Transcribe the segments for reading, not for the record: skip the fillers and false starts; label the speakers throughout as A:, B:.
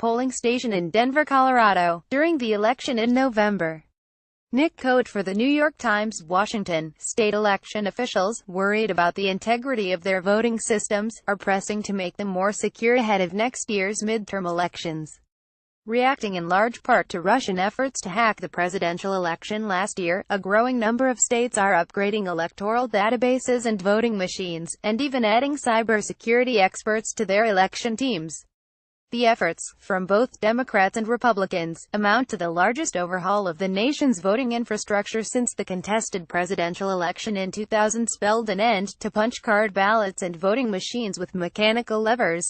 A: polling station in Denver, Colorado, during the election in November. Nick Cote for the New York Times, Washington. State election officials, worried about the integrity of their voting systems, are pressing to make them more secure ahead of next year's midterm elections. Reacting in large part to Russian efforts to hack the presidential election last year, a growing number of states are upgrading electoral databases and voting machines, and even adding cybersecurity experts to their election teams. The efforts, from both Democrats and Republicans, amount to the largest overhaul of the nation's voting infrastructure since the contested presidential election in 2000 spelled an end to punch card ballots and voting machines with mechanical levers.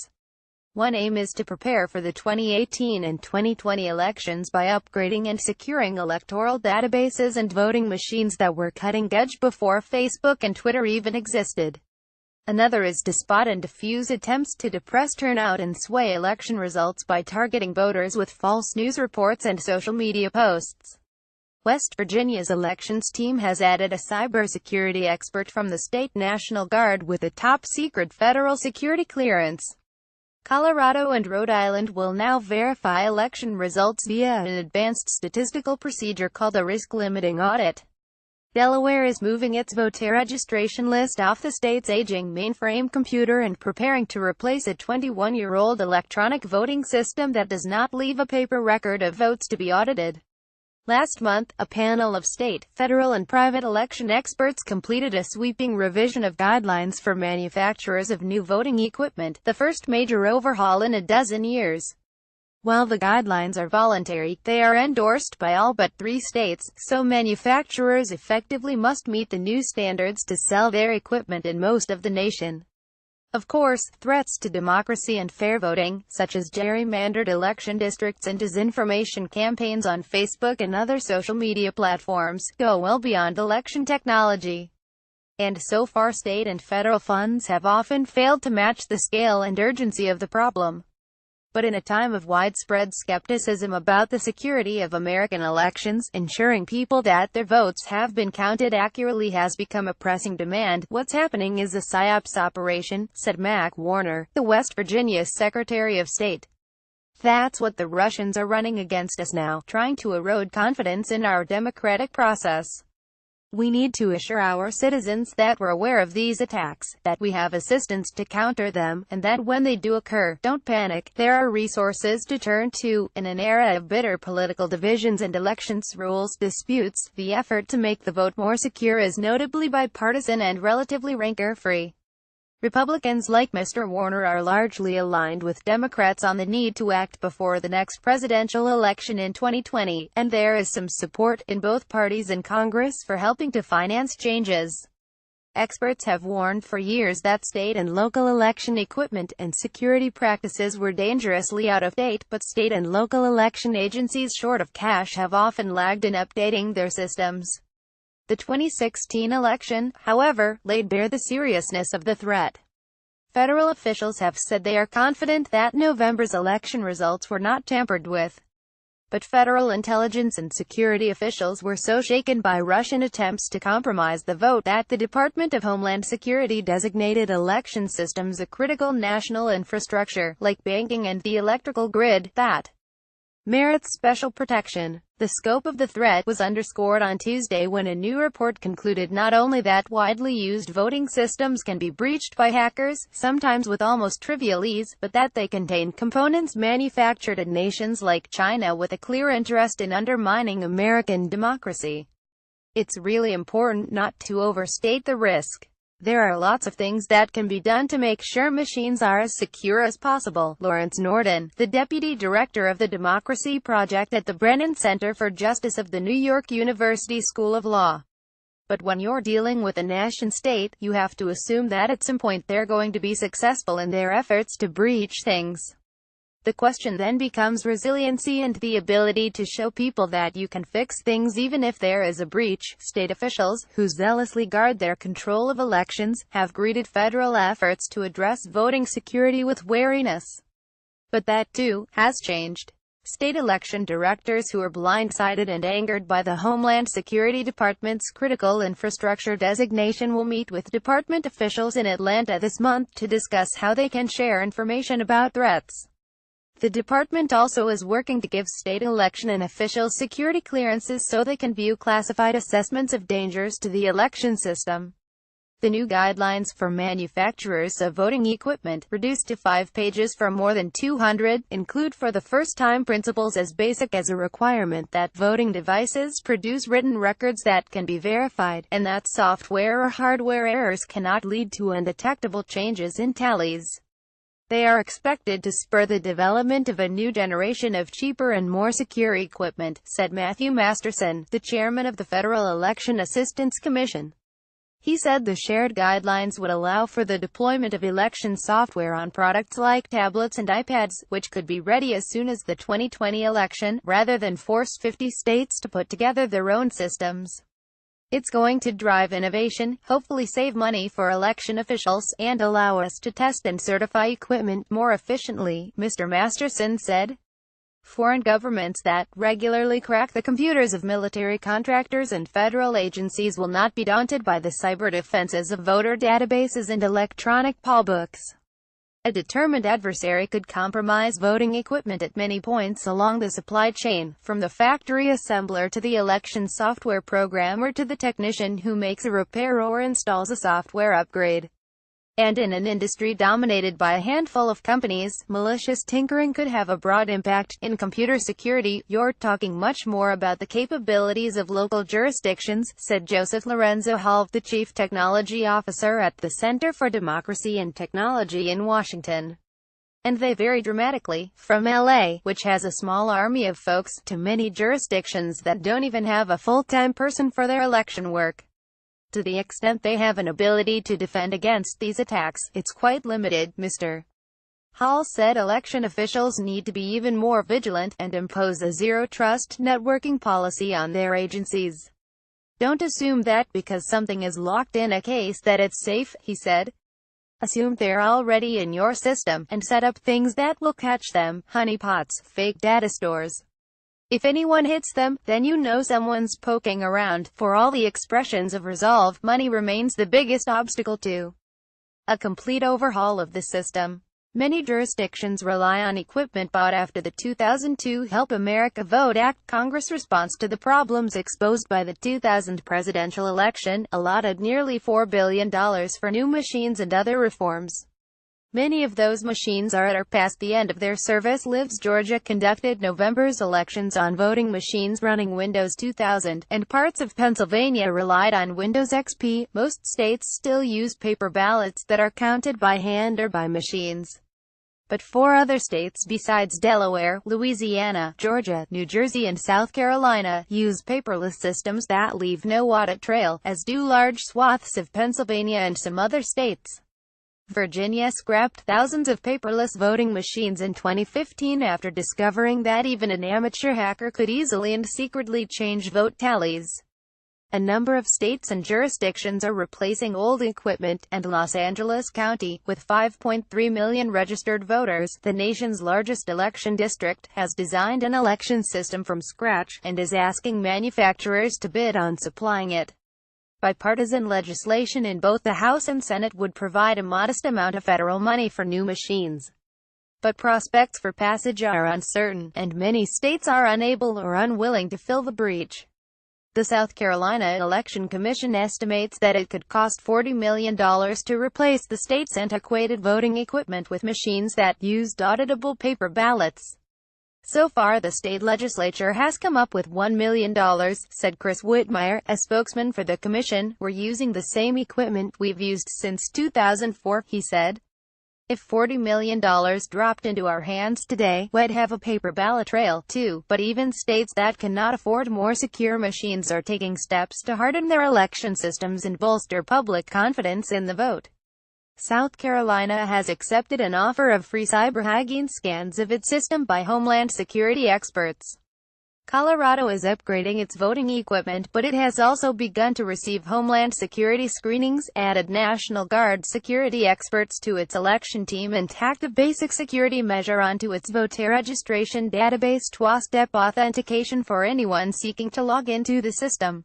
A: One aim is to prepare for the 2018 and 2020 elections by upgrading and securing electoral databases and voting machines that were cutting-edge before Facebook and Twitter even existed. Another is to spot and defuse attempts to depress turnout and sway election results by targeting voters with false news reports and social media posts. West Virginia's elections team has added a cybersecurity expert from the state National Guard with a top-secret federal security clearance. Colorado and Rhode Island will now verify election results via an advanced statistical procedure called a risk-limiting audit. Delaware is moving its voter registration list off the state's aging mainframe computer and preparing to replace a 21-year-old electronic voting system that does not leave a paper record of votes to be audited. Last month, a panel of state, federal and private election experts completed a sweeping revision of guidelines for manufacturers of new voting equipment, the first major overhaul in a dozen years. While the guidelines are voluntary, they are endorsed by all but 3 states, so manufacturers effectively must meet the new standards to sell their equipment in most of the nation. Of course, threats to democracy and fair voting, such as gerrymandered election districts and disinformation campaigns on Facebook and other social media platforms, go well beyond election technology. And so far state and federal funds have often failed to match the scale and urgency of the problem. But in a time of widespread skepticism about the security of American elections, ensuring people that their votes have been counted accurately has become a pressing demand. What's happening is a psyops operation, said Mac Warner, the West Virginia Secretary of State. That's what the Russians are running against us now, trying to erode confidence in our democratic process. We need to assure our citizens that we're aware of these attacks, that we have assistance to counter them, and that when they do occur, don't panic. There are resources to turn to. In an era of bitter political divisions and elections rules disputes, the effort to make the vote more secure is notably bipartisan and relatively rancor-free. Republicans like Mr. Warner are largely aligned with Democrats on the need to act before the next presidential election in 2020, and there is some support in both parties in Congress for helping to finance changes. Experts have warned for years that state and local election equipment and security practices were dangerously out of date, but state and local election agencies short of cash have often lagged in updating their systems. The 2016 election, however, laid bare the seriousness of the threat. Federal officials have said they are confident that November's election results were not tampered with. But federal intelligence and security officials were so shaken by Russian attempts to compromise the vote that the Department of Homeland Security designated election systems a critical national infrastructure, like banking and the electrical grid, that merits special protection. The scope of the threat was underscored on Tuesday when a new report concluded not only that widely used voting systems can be breached by hackers, sometimes with almost trivial ease, but that they contain components manufactured in nations like China with a clear interest in undermining American democracy. It's really important not to overstate the risk. There are lots of things that can be done to make sure machines are as secure as possible. Lawrence Norden, the deputy director of the Democracy Project at the Brennan Center for Justice of the New York University School of Law. But when you're dealing with a nation-state, you have to assume that at some point they're going to be successful in their efforts to breach things. The question then becomes resiliency and the ability to show people that you can fix things even if there is a breach. State officials, who zealously guard their control of elections, have greeted federal efforts to address voting security with wariness. But that, too, has changed. State election directors who are blindsided and angered by the Homeland Security Department's critical infrastructure designation will meet with department officials in Atlanta this month to discuss how they can share information about threats. The department also is working to give state election and officials security clearances so they can view classified assessments of dangers to the election system. The new guidelines for manufacturers of voting equipment, reduced to 5 pages from more than 200, include for the first time principles as basic as a requirement that voting devices produce written records that can be verified, and that software or hardware errors cannot lead to undetectable changes in tallies. They are expected to spur the development of a new generation of cheaper and more secure equipment, said Matthew Masterson, the chairman of the Federal Election Assistance Commission. He said the shared guidelines would allow for the deployment of election software on products like tablets and iPads, which could be ready as soon as the 2020 election, rather than force 50 states to put together their own systems. It's going to drive innovation, hopefully save money for election officials, and allow us to test and certify equipment more efficiently, Mr. Masterson said. Foreign governments that regularly crack the computers of military contractors and federal agencies will not be daunted by the cyber defenses of voter databases and electronic poll books. A determined adversary could compromise voting equipment at many points along the supply chain, from the factory assembler to the election software programmer to the technician who makes a repair or installs a software upgrade. And in an industry dominated by a handful of companies, malicious tinkering could have a broad impact. In computer security, you're talking much more about the capabilities of local jurisdictions, said Joseph Lorenzo Hall, the chief technology officer at the Center for Democracy and Technology in Washington. And they vary dramatically, from LA, which has a small army of folks, to many jurisdictions that don't even have a full-time person for their election work. To the extent they have an ability to defend against these attacks, it's quite limited, Mr. Hall said election officials need to be even more vigilant, and impose a zero-trust networking policy on their agencies. Don't assume that because something is locked in a case that it's safe, he said. Assume they're already in your system, and set up things that will catch them, honeypots, fake data stores. If anyone hits them, then you know someone's poking around. For all the expressions of resolve, money remains the biggest obstacle to a complete overhaul of the system. Many jurisdictions rely on equipment bought after the 2002 Help America Vote Act. Congress' response to the problems exposed by the 2000 presidential election allotted nearly $4 billion for new machines and other reforms. Many of those machines are at or past the end of their service lives. Georgia conducted November's elections on voting machines running Windows 2000, and parts of Pennsylvania relied on Windows XP. Most states still use paper ballots that are counted by hand or by machines. But 4 other states besides Delaware, Louisiana, Georgia, New Jersey and South Carolina use paperless systems that leave no audit trail, as do large swaths of Pennsylvania and some other states. Virginia scrapped thousands of paperless voting machines in 2015 after discovering that even an amateur hacker could easily and secretly change vote tallies. A number of states and jurisdictions are replacing old equipment, and Los Angeles County, with 5.3 million registered voters, the nation's largest election district, has designed an election system from scratch, and is asking manufacturers to bid on supplying it. Bipartisan legislation in both the House and Senate would provide a modest amount of federal money for new machines. But prospects for passage are uncertain, and many states are unable or unwilling to fill the breach. The South Carolina Election Commission estimates that it could cost $40 million to replace the state's antiquated voting equipment with machines that used auditable paper ballots. So far the state legislature has come up with $1 million, said Chris Whitmire, a spokesman for the commission. We're using the same equipment we've used since 2004, he said. If $40 million dropped into our hands today, we'd have a paper ballot trail, too. But even states that cannot afford more secure machines are taking steps to harden their election systems and bolster public confidence in the vote. South Carolina has accepted an offer of free cyber hygiene scans of its system by Homeland Security experts. Colorado is upgrading its voting equipment, but it has also begun to receive Homeland Security screenings, added National Guard security experts to its election team, and tacked a basic security measure onto its voter registration database: 2-step authentication for anyone seeking to log into the system.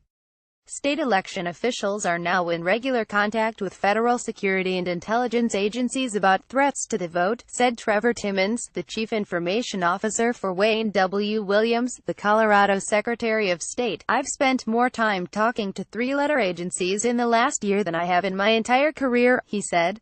A: State election officials are now in regular contact with federal security and intelligence agencies about threats to the vote, said Trevor Timmons, the chief information officer for Wayne W. Williams, the Colorado Secretary of State. "I've spent more time talking to three-letter agencies in the last year than I have in my entire career," he said.